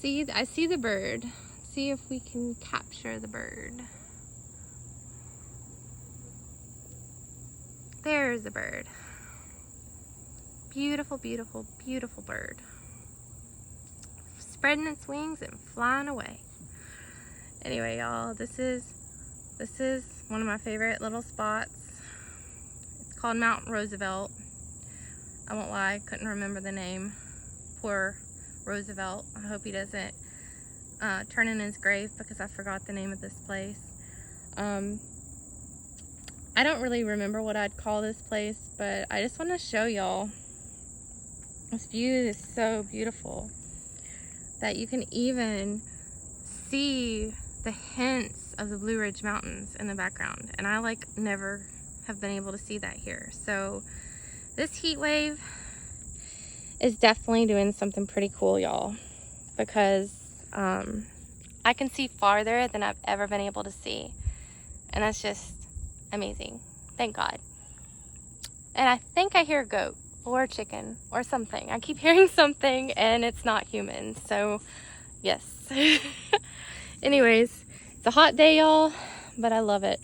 I see the bird. See if we can capture the bird. There's the bird. Beautiful, beautiful, beautiful bird. Spreading its wings and flying away. Anyway, y'all, this is one of my favorite little spots. It's called Mount Roosevelt. I won't lie, I couldn't remember the name. Poor Roosevelt. I hope he doesn't turn in his grave because I forgot the name of this place. I don't really remember what I'd call this place, but I just want to show y'all. This view is so beautiful that you can even see the hints of the Blue Ridge Mountains in the background, and I like never have been able to see that here. So this heat wave is definitely doing something pretty cool, y'all, because I can see farther than I've ever been able to see, and that's just amazing. Thank God. And I think I hear a goat or a chicken or something. I keep hearing something and it's not human, so yes. Anyways, it's a hot day, y'all, but I love it.